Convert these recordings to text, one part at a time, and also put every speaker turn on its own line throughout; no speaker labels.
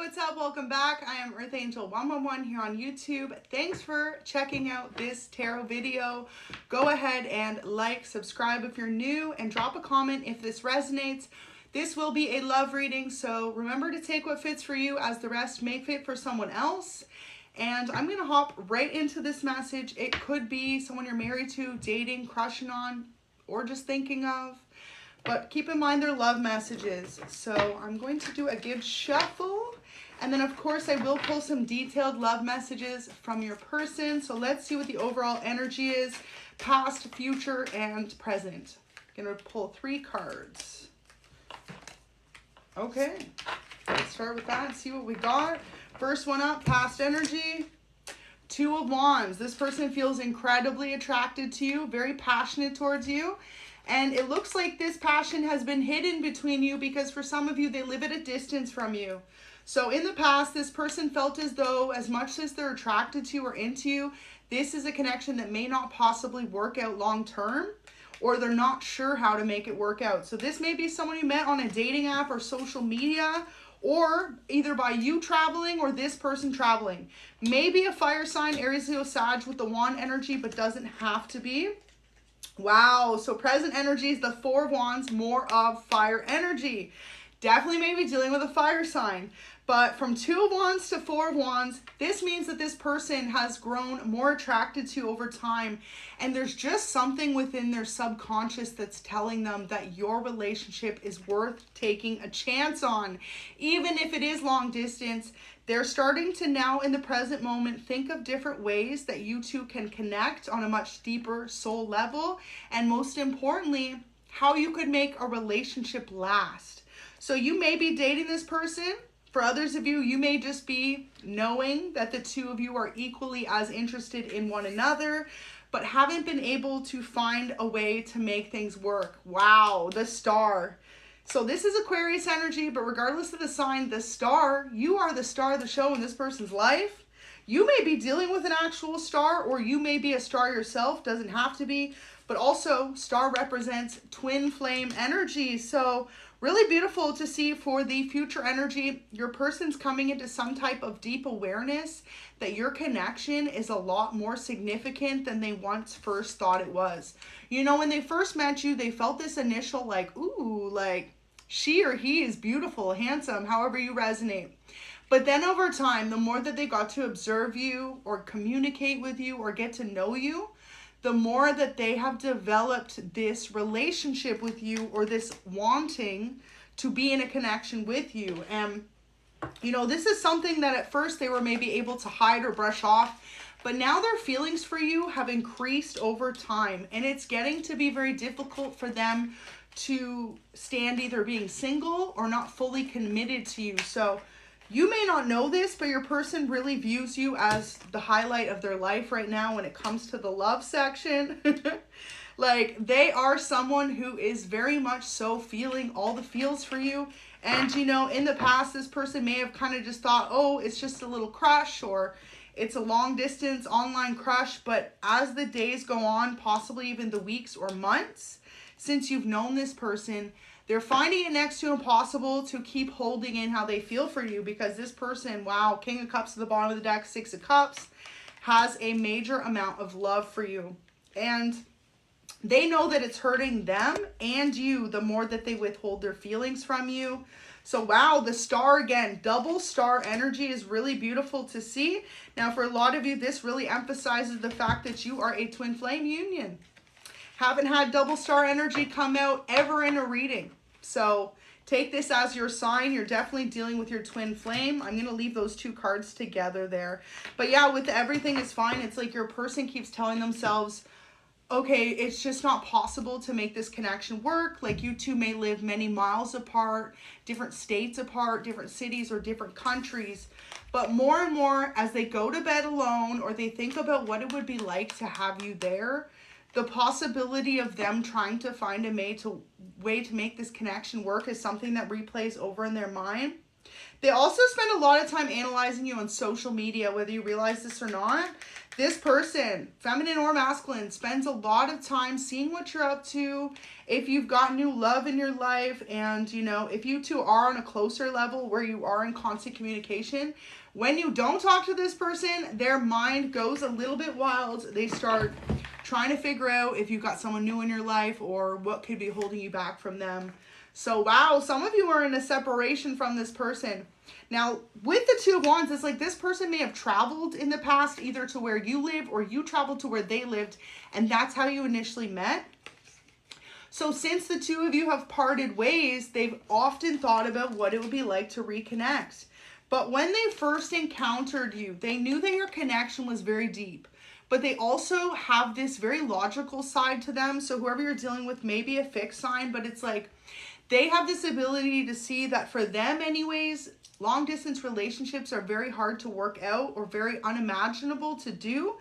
what's up? Welcome back. I am Earth Angel 111 here on YouTube. Thanks for checking out this tarot video. Go ahead and like, subscribe if you're new, and drop a comment if this resonates. This will be a love reading, so remember to take what fits for you as the rest may fit for someone else. And I'm going to hop right into this message. It could be someone you're married to, dating, crushing on, or just thinking of. But keep in mind they're love messages. So I'm going to do a give shuffle. And then of course I will pull some detailed love messages from your person. So let's see what the overall energy is. Past, future, and present. I'm going to pull 3 cards. Okay. Let's start with that and see what we got. First one up, past energy. 2 of Wands. This person feels incredibly attracted to you, very passionate towards you. And it looks like this passion has been hidden between you because for some of you, they live at a distance from you. So in the past, this person felt as though as much as they're attracted to you or into you, this is a connection that may not possibly work out long term, or they're not sure how to make it work out. So this may be someone you met on a dating app or social media, or either by you traveling or this person traveling. Maybe a fire sign, Aries, Leo, Sag with the wand energy, but doesn't have to be. Wow, so present energy is the 4 of Wands, more of fire energy. Definitely maybe dealing with a fire sign. But from 2 of Wands to 4 of Wands, this means that this person has grown more attracted to you over time. And there's just something within their subconscious that's telling them that your relationship is worth taking a chance on. Even if it is long distance, they're starting to now in the present moment think of different ways that you two can connect on a much deeper soul level. And most importantly, how you could make a relationship last. So you may be dating this person. For others of you, you may just be knowing that the 2 of you are equally as interested in one another, but haven't been able to find a way to make things work. Wow, the Star. So this is Aquarius energy, but regardless of the sign, the Star, you are the star of the show in this person's life. You may be dealing with an actual star, or you may be a star yourself, doesn't have to be, but also Star represents twin flame energy. So really beautiful to see for the future energy. Your person's coming into some type of deep awareness that your connection is a lot more significant than they once first thought it was. You know, when they first met you, they felt this initial like, ooh, like she or he is beautiful, handsome, however you resonate. But then over time, the more that they got to observe you or communicate with you or get to know you, the more that they have developed this relationship with you or this wanting to be in a connection with you. And, you know, this is something that at first they were maybe able to hide or brush off, but now their feelings for you have increased over time. And it's getting to be very difficult for them to stand either being single or not fully committed to you. So you may not know this, but your person really views you as the highlight of their life right now when it comes to the love section. Like, they are someone who is very much so feeling all the feels for you. And, you know, in the past, this person may have kind of just thought, oh, it's just a little crush, or it's a long distance online crush. But as the days go on, possibly even the weeks or months since you've known this person, they're finding it next to impossible to keep holding in how they feel for you, because this person, wow, King of Cups at the bottom of the deck, 6 of Cups, has a major amount of love for you. And they know that it's hurting them and you the more that they withhold their feelings from you. So wow, the Star again, double star energy is really beautiful to see. Now for a lot of you, this really emphasizes the fact that you are a twin flame union. Haven't had double star energy come out ever in a reading. So take this as your sign. You're definitely dealing with your twin flame. I'm going to leave those 2 cards together there. But yeah, with everything is fine. It's like your person keeps telling themselves, okay, it's just not possible to make this connection work. Like, you two may live many miles apart, different states apart, different cities or different countries. But more and more as they go to bed alone, or they think about what it would be like to have you there, the possibility of them trying to find a way to make this connection work is something that replays over in their mind. They also spend a lot of time analyzing you on social media, whether you realize this or not. This person, feminine or masculine, spends a lot of time seeing what you're up to. If you've got new love in your life, and you know, if you two are on a closer level where you are in constant communication, when you don't talk to this person, their mind goes a little bit wild. They start trying to figure out if you've got someone new in your life or what could be holding you back from them. So wow, some of you are in a separation from this person. Now, with the Two of Wands, it's like this person may have traveled in the past, either to where you live or you traveled to where they lived, and that's how you initially met. So since the two of you have parted ways, they've often thought about what it would be like to reconnect. But when they first encountered you, they knew that your connection was very deep. But they also have this very logical side to them. So whoever you're dealing with may be a fixed sign, but it's like they have this ability to see that for them anyways, long distance relationships are very hard to work out or very unimaginable to do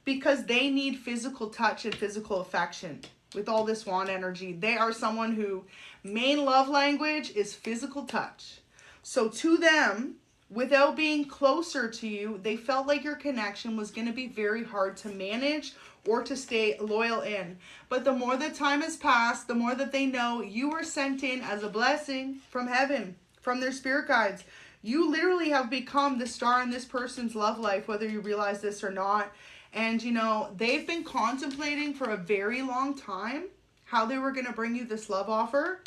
because they need physical touch and physical affection. With all this wand energy, they are someone who main love language is physical touch. So to them, without being closer to you, they felt like your connection was going to be very hard to manage or to stay loyal in. But the more the time has passed, the more that they know you were sent in as a blessing from heaven, from their spirit guides. You literally have become the star in this person's love life, whether you realize this or not. And, you know, they've been contemplating for a very long time how they were going to bring you this love offer.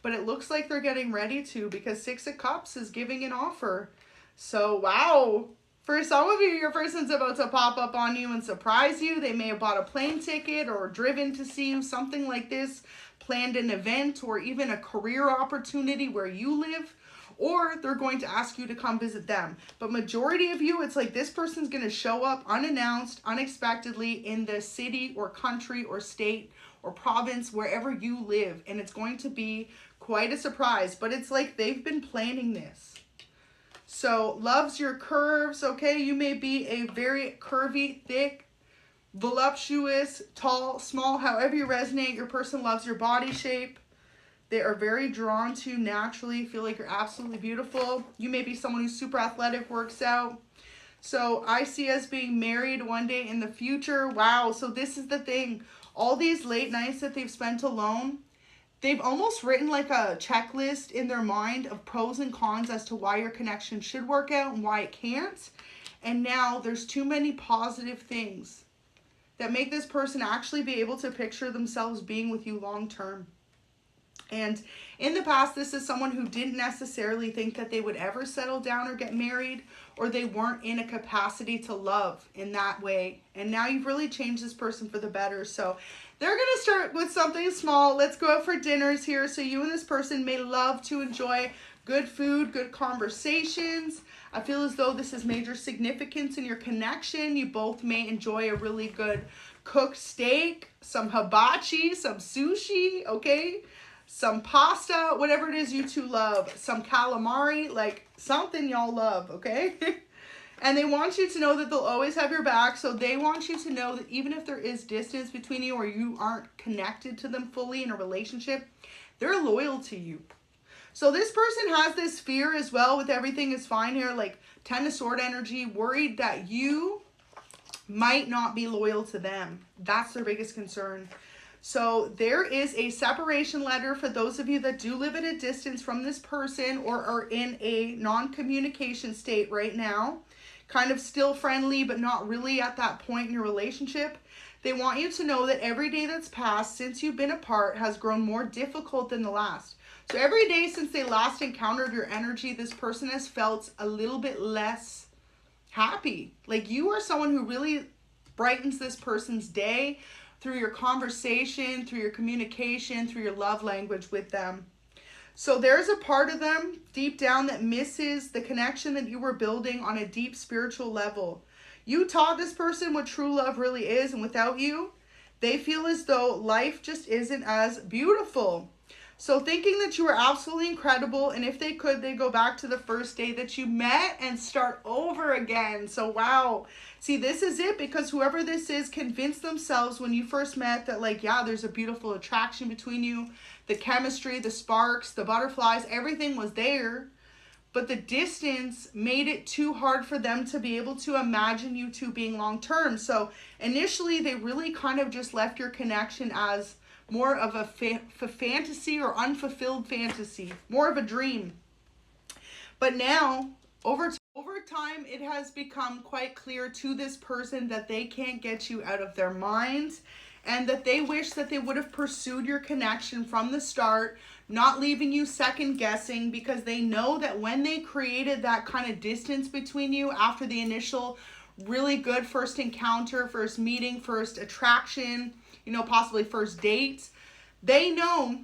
But it looks like they're getting ready to, because Six of Cups is giving an offer. So, wow. For some of you, your person's about to pop up on you and surprise you. They may have bought a plane ticket or driven to see you, something like this, planned an event or even a career opportunity where you live. Or they're going to ask you to come visit them. But majority of you, it's like this person's going to show up unannounced, unexpectedly in the city or country or state or province, wherever you live. And it's going to be quite a surprise. But it's like they've been planning this. So loves your curves, okay? You may be a very curvy, thick, voluptuous, tall, small, however you resonate. Your person loves your body shape. They are very drawn to you naturally, feel like you're absolutely beautiful. You may be someone who's super athletic, works out. So I see us being married one day in the future. Wow, so this is the thing. All these late nights that they've spent alone, they've almost written like a checklist in their mind of pros and cons as to why your connection should work out and why it can't. And now there's too many positive things that make this person actually be able to picture themselves being with you long term. And in the past, this is someone who didn't necessarily think that they would ever settle down or get married, or they weren't in a capacity to love in that way. And now you've really changed this person for the better. So they're going to start with something small. Let's go out for dinners here. So you and this person may love to enjoy good food, good conversations. I feel as though this has major significance in your connection. You both may enjoy a really good cooked steak, some hibachi, some sushi, okay? Some pasta, whatever it is you two love. Some calamari, like something y'all love, okay? And they want you to know that they'll always have your back. So they want you to know that even if there is distance between you or you aren't connected to them fully in a relationship, they're loyal to you. So this person has this fear as well with everything is fine here, like Ten of Sword energy, worried that you might not be loyal to them. That's their biggest concern. So there is a separation letter for those of you that do live at a distance from this person or are in a non-communication state right now. Kind of still friendly, but not really at that point in your relationship. They want you to know that every day that's passed since you've been apart has grown more difficult than the last. So every day since they last encountered your energy, this person has felt a little bit less happy. Like you are someone who really brightens this person's day through your conversation, through your communication, through your love language with them. So there's a part of them deep down that misses the connection that you were building on a deep spiritual level. You taught this person what true love really is, and without you, they feel as though life just isn't as beautiful. So thinking that you were absolutely incredible, and if they could, they'd go back to the first day that you met and start over again. So wow. See, this is it, because whoever this is convinced themselves when you first met that, like, yeah, there's a beautiful attraction between you. The chemistry, the sparks, the butterflies, everything was there. but the distance made it too hard for them to be able to imagine you two being long-term. So initially, they really kind of just left your connection as more of a fantasy or unfulfilled fantasy, more of a dream. But now, over time, it has become quite clear to this person that they can't get you out of their mind, and that they wish that they would have pursued your connection from the start, not leaving you second guessing, because they know that when they created that kind of distance between you after the initial really good first encounter, first meeting, first attraction, possibly first date, they know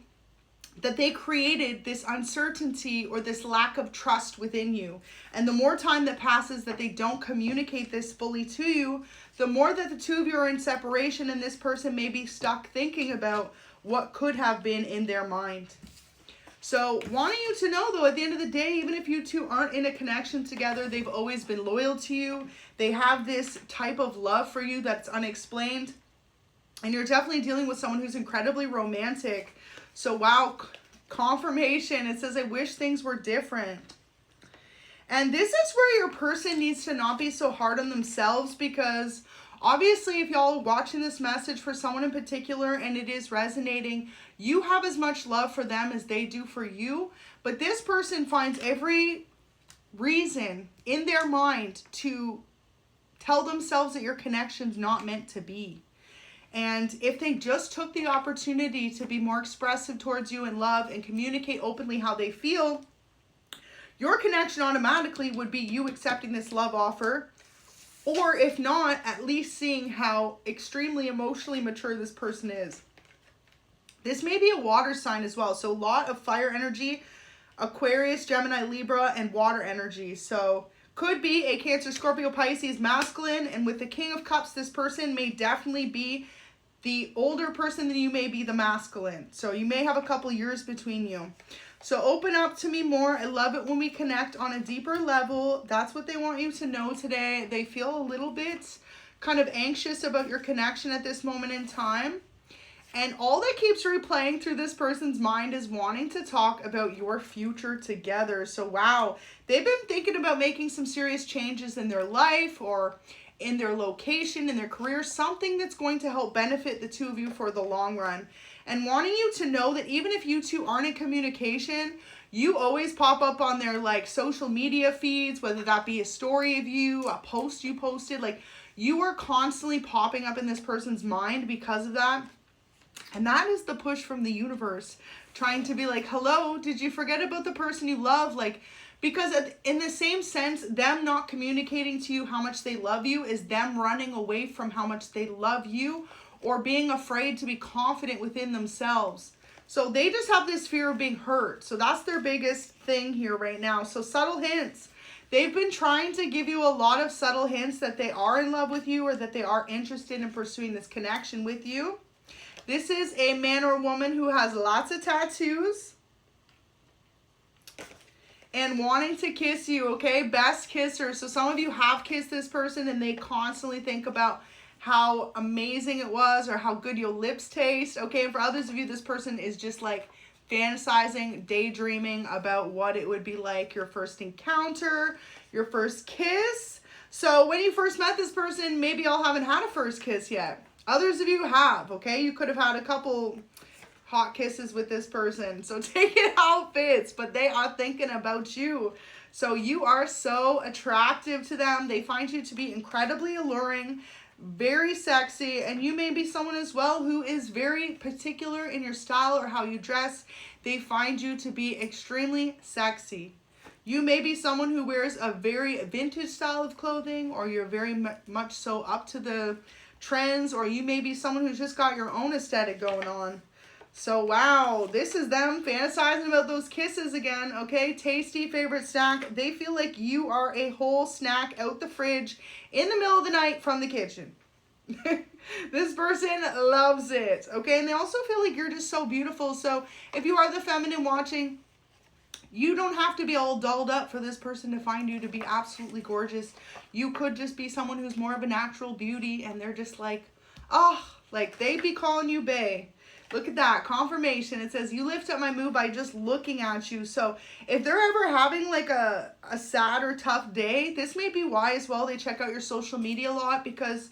that they created this uncertainty or this lack of trust within you. And the more time that passes that they don't communicate this fully to you, the more that the two of you are in separation, and this person may be stuck thinking about what could have been in their mind. So wanting you to know, though, at the end of the day, even if you two aren't in a connection together, they've always been loyal to you. They have this type of love for you that's unexplained. And you're definitely dealing with someone who's incredibly romantic. So wow, confirmation. It says, I wish things were different. And this is where your person needs to not be so hard on themselves, because obviously if y'all are watching this message for someone in particular and it is resonating, you have as much love for them as they do for you. But this person finds every reason in their mind to tell themselves that your connection's not meant to be. And if they just took the opportunity to be more expressive towards you in love and communicate openly how they feel, your connection automatically would be you accepting this love offer. Or if not, at least seeing how extremely emotionally mature this person is. This may be a water sign as well. So a lot of fire energy, Aquarius, Gemini, Libra, and water energy. So could be a Cancer, Scorpio, Pisces masculine. And with the King of Cups, this person may definitely be the older person than you, may be the masculine. So you may have a couple years between you. So open up to me more. I love it when we connect on a deeper level. That's what they want you to know today. They feel a little bit kind of anxious about your connection at this moment in time. And all that keeps replaying through this person's mind is wanting to talk about your future together. So wow, they've been thinking about making some serious changes in their life or in their location, in their career, something that's going to help benefit the two of you for the long run. And wanting you to know that even if you two aren't in communication, you always pop up on their social media feeds, whether that be a story of you, a post you posted, you are constantly popping up in this person's mind because of that. And that is the push from the universe, trying to be like, hello, did you forget about the person you love? Because in the same sense, them not communicating to you how much they love you is them running away from how much they love you, or being afraid to be confident within themselves. So they just have this fear of being hurt. So that's their biggest thing here right now. So subtle hints. They've been trying to give you a lot of subtle hints that they are in love with you, or that they are interested in pursuing this connection with you. This is a man or woman who has lots of tattoos and wanting to kiss you, okay? Best kisser. So some of you have kissed this person and they constantly think about how amazing it was or how good your lips taste, okay? And for others of you, this person is just fantasizing, daydreaming about what it would be like, your first encounter, your first kiss. So when you first met this person, maybe y'all haven't had a first kiss yet. Others of you have, okay? You could have had a couple hot kisses with this person. So take it how it fits, but they are thinking about you. So you are so attractive to them. They find you to be incredibly alluring, very sexy, and you may be someone as well who is very particular in your style or how you dress. They find you to be extremely sexy. You may be someone who wears a very vintage style of clothing, or you're very much so up to the trends, or you may be someone who's just got your own aesthetic going on. So wow, this is them fantasizing about those kisses again, okay? Tasty favorite snack. They feel like you are a whole snack out the fridge in the middle of the night from the kitchen. This person loves it, okay? And they also feel like you're just so beautiful. So if you are the feminine watching, you don't have to be all dolled up for this person to find you to be absolutely gorgeous. You could just be someone who's more of a natural beauty and they're just like, oh, they'd be calling you bae. Look at that, confirmation. It says, you lift up my mood by just looking at you. So if they're ever having like a sad or tough day, this may be why as well they check out your social media a lot, because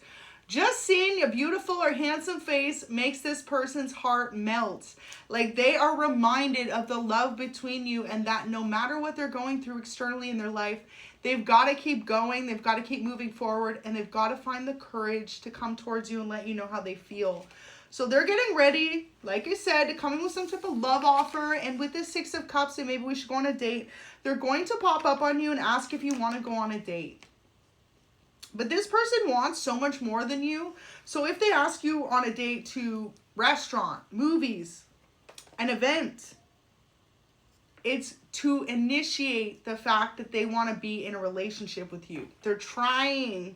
just seeing a beautiful or handsome face makes this person's heart melt. Like they are reminded of the love between you, and that no matter what they're going through externally in their life, they've got to keep going, they've got to keep moving forward, and they've got to find the courage to come towards you and let you know how they feel. So they're getting ready, like I said, to come in with some type of love offer. And with this Six of Cups, and maybe we should go on a date, they're going to pop up on you and ask if you want to go on a date. But this person wants so much more than you. So if they ask you on a date to restaurant, movies, an event, it's to initiate the fact that they want to be in a relationship with you. They're trying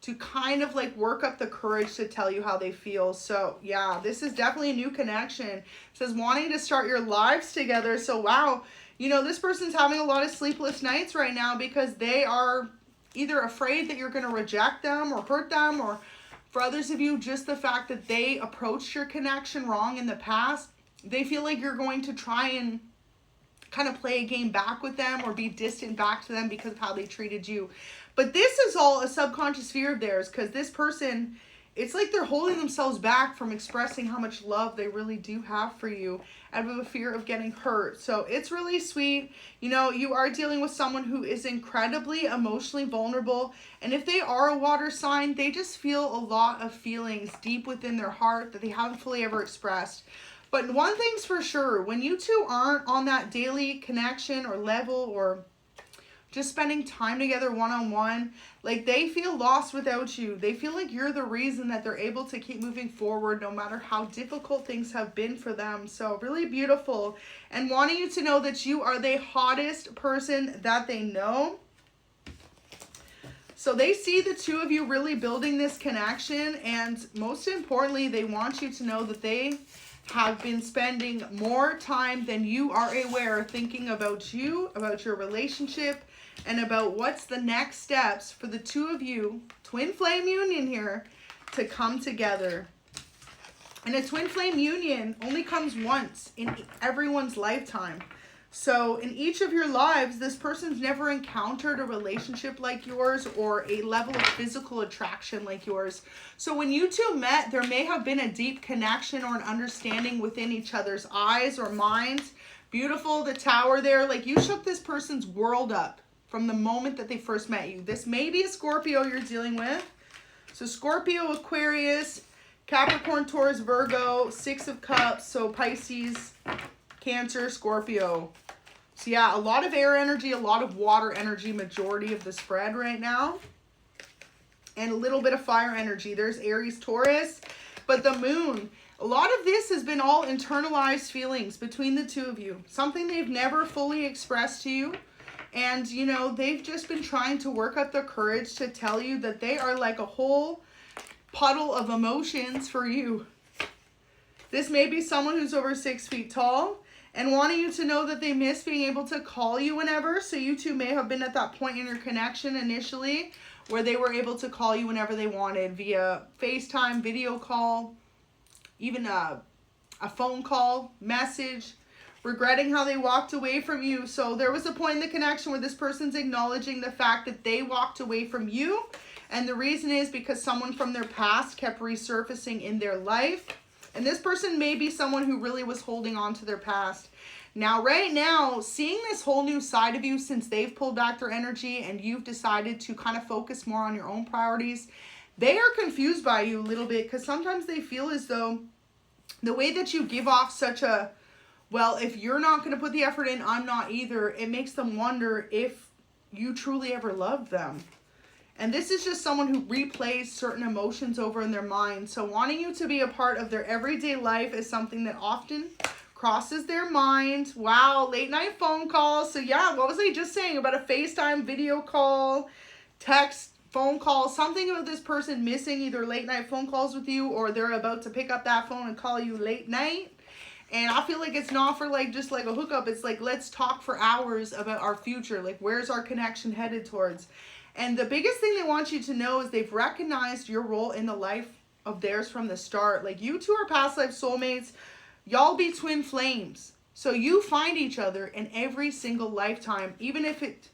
to kind of like work up the courage to tell you how they feel. So yeah, this is definitely a new connection. It says wanting to start your lives together. So wow, you know, this person's having a lot of sleepless nights right now because they are either afraid that you're going to reject them or hurt them, or for others of you, just the fact that they approached your connection wrong in the past. They feel like you're going to try and kind of play a game back with them or be distant back to them because of how they treated you. But this is all a subconscious fear of theirs, because this person, it's like they're holding themselves back from expressing how much love they really do have for you out of a fear of getting hurt. So it's really sweet. You know, you are dealing with someone who is incredibly emotionally vulnerable. And if they are a water sign, they just feel a lot of feelings deep within their heart that they haven't fully ever expressed. But one thing's for sure, when you two aren't on that daily connection or level, or just spending time together one-on-one, like they feel lost without you. They feel like you're the reason that they're able to keep moving forward no matter how difficult things have been for them. So really beautiful, and wanting you to know that you are the hottest person that they know. So they see the two of you really building this connection, and most importantly, they want you to know that they have been spending more time than you are aware thinking about you, about your relationship, and about what's the next steps for the two of you, twin flame union here, to come together. And a twin flame union only comes once in everyone's lifetime. So in each of your lives, this person's never encountered a relationship like yours or a level of physical attraction like yours. So when you two met, there may have been a deep connection or an understanding within each other's eyes or minds. Beautiful, the tower there, like you shook this person's world up from the moment that they first met you. This may be a Scorpio you're dealing with. So Scorpio, Aquarius, Capricorn, Taurus, Virgo, Six of Cups, so Pisces, Cancer, Scorpio. So yeah, a lot of air energy, a lot of water energy, majority of the spread right now. And a little bit of fire energy. There's Aries, Taurus, but the moon. A lot of this has been all internalized feelings between the two of you. Something they've never fully expressed to you. And, you know, they've just been trying to work up the courage to tell you that they are like a whole puddle of emotions for you. This may be someone who's over 6 feet tall and wanting you to know that they miss being able to call you whenever. So you two may have been at that point in your connection initially where they were able to call you whenever they wanted via FaceTime, video call, even a phone call, message, regretting how they walked away from you. So there was a point in the connection where this person's acknowledging the fact that they walked away from you. And the reason is because someone from their past kept resurfacing in their life. And this person may be someone who really was holding on to their past. Now, right now, seeing this whole new side of you since they've pulled back their energy and you've decided to kind of focus more on your own priorities, they are confused by you a little bit because sometimes they feel as though the way that you give off such a, well, if you're not going to put the effort in, I'm not either. It makes them wonder if you truly ever loved them. And this is just someone who replays certain emotions over in their mind. So wanting you to be a part of their everyday life is something that often crosses their mind. Wow, late night phone calls. So yeah, what was I just saying about a FaceTime video call, text, phone call, something about this person missing either late night phone calls with you or they're about to pick up that phone and call you late night. And I feel like it's not for like just like a hookup. It's like, let's talk for hours about our future. Like, where's our connection headed towards? And the biggest thing they want you to know is they've recognized your role in the life of theirs from the start. Like, you two are past life soulmates. Y'all be twin flames. So you find each other in every single lifetime, even if it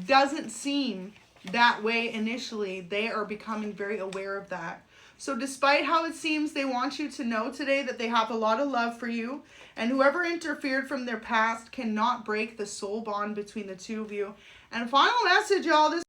doesn't seem that way initially, they are becoming very aware of that. So despite how it seems, they want you to know today that they have a lot of love for you, and whoever interfered from their past cannot break the soul bond between the two of you. And final message, y'all, this